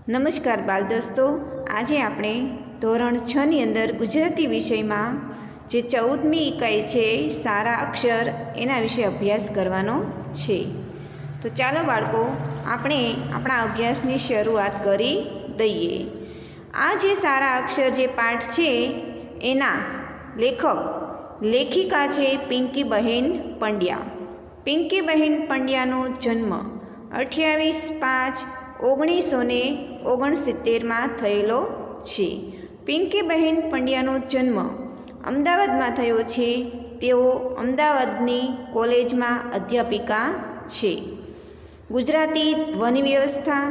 નમસ્કાર બાલ દોસ્તો, આજે આપણે ધોરણ 6 ની અંદર ગુજરાતી વિષયમાં જે 14મી ઇકાઈ છે સારા અક્ષર એના વિશે અભ્યાસ કરવાનો છે. તો ચાલો બાળકો, આપણે આપણા અભ્યાસની શરૂઆત કરી દઈએ. આ જે સારા અક્ષર જે પાઠ છે એના લેખિકા છે પિંકીબહેન પંડ્યા. પિંકીબહેન પંડ્યાનો જન્મ 28/5/1969 થયેલો છે. પિંકીબહેન પંડ્યાનો જન્મ અમદાવાદમાં થયો છે. તેઓ અમદાવાદની કોલેજમાં અધ્યાપિકા છે. ગુજરાતી ધ્વનિ વ્યવસ્થા,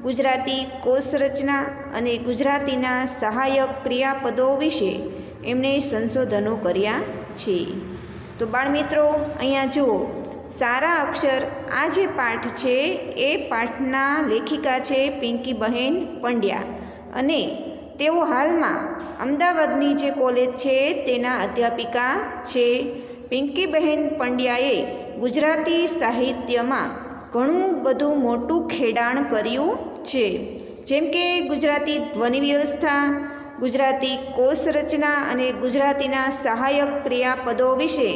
ગુજરાતી કોષરચના અને ગુજરાતીના સહાયક ક્રિયાપદો વિશે એમણે સંશોધનો કર્યા છે. તો બાળમિત્રો, અહીંયા જુઓ, સારા અક્ષર આ જે પાઠ છે એ પાઠના લેખિકા છે પિંકીબહેન પંડ્યા અને તેઓ હાલમાં અમદાવાદની જે કોલેજ છે તેના અધ્યાપિકા છે. પિંકીબહેન પંડ્યાએ ગુજરાતી સાહિત્યમાં ઘણું બધું મોટું ખેડાણ કર્યું છે, જેમ કે ગુજરાતી ધ્વનિ વ્યવસ્થા, ગુજરાતી કોષરચના અને ગુજરાતીના સહાયક ક્રિયાપદો વિશે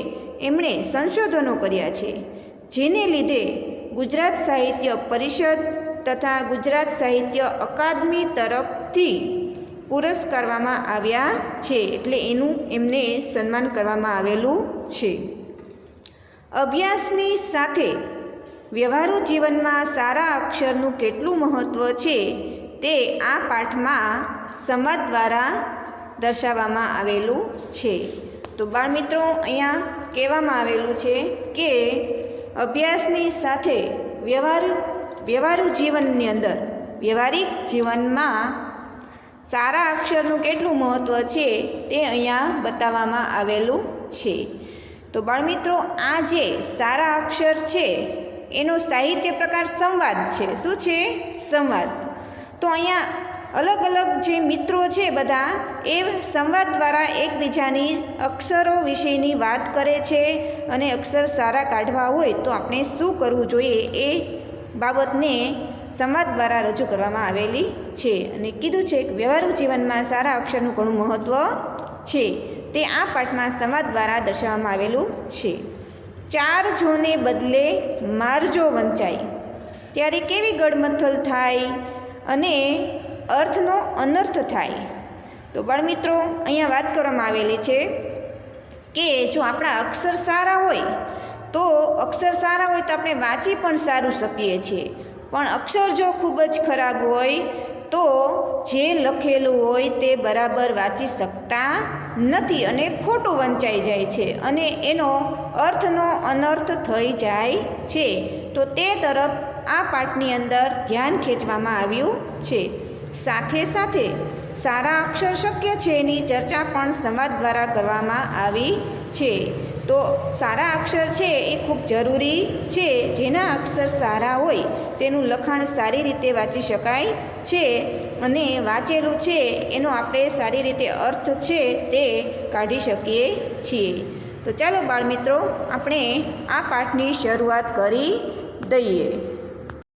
એમણે સંશોધનો કર્યા છે, જેને લીધે ગુજરાત સાહિત્ય પરિષદ તથા ગુજરાત સાહિત્ય અકાદમી તરફથી પુરસ્કારવામાં આવ્યા છે. એટલે એનું એમને સન્માન કરવામાં આવેલું છે. અભ્યાસની સાથે વ્યવહારુ જીવનમાં સારા અક્ષરનું કેટલું મહત્ત્વ છે તે આ પાઠમાં સંવાદ દ્વારા દર્શાવવામાં આવેલું છે. તો બાળમિત્રો, અહીંયા કહેવામાં આવેલું છે કે અભ્યાસની સાથે વ્યવહારુ જીવનની અંદર વ્યવહારિક જીવનમાં સારા અક્ષરનું કેટલું મહત્ત્વ છે તે અહીંયા બતાવવામાં આવેલું છે. તો બાળમિત્રો, આ જે સારા અક્ષર છે એનો સાહિત્ય પ્રકાર સંવાદ છે. શું છે? સંવાદ. તો અહીંયા અલગ અલગ જે મિત્રો છે બધા એ સંવાદ દ્વારા એકબીજાની અક્ષરો વિશેની વાત કરે છે અને અક્ષર સારા કાઢવા હોય તો આપણે શું કરવું જોઈએ એ બાબતને સંવાદ દ્વારા રજૂ કરવામાં આવેલી છે. અને કીધું છે કે વ્યવહારુ જીવનમાં સારા અક્ષરનું ઘણું મહત્ત્વ છે તે આ પાઠમાં સંવાદ દ્વારા દર્શાવવામાં આવેલું છે. 4 જોને બદલે મારજો વંચાય ત્યારે કેવી ગડમથલ થાય અને અર્થનો અનર્થ થાય. તો બાળમિત્રો, અહીંયા વાત કરવામાં આવેલી છે કે જો આપણા અક્ષર સારા હોય તો આપણે વાંચી પણ સારું શકીએ છીએ, પણ અક્ષર જો ખૂબ જ ખરાબ હોય તો જે લખેલું હોય તે બરાબર વાંચી શકતા નથી અને ખોટું વંચાઈ જાય છે અને એનો અર્થનો અનર્થ થઈ જાય છે. તો તે તરફ આ પાઠની અંદર ધ્યાન ખેંચવામાં આવ્યું છે. સાથે સાથે સારા અક્ષર શક્ય છે એની ચર્ચા પણ સંવાદ દ્વારા કરવામાં આવી છે. તો સારા અક્ષર છે એ ખૂબ જરૂરી છે. જેના અક્ષર સારા હોય તેનું લખાણ સારી રીતે વાંચી શકાય છે અને વાંચેલું છે એનો આપણે સારી રીતે અર્થ છે તે કાઢી શકીએ છીએ. તો ચાલો બાળમિત્રો, આપણે આ પાઠની શરૂઆત કરી દઈએ.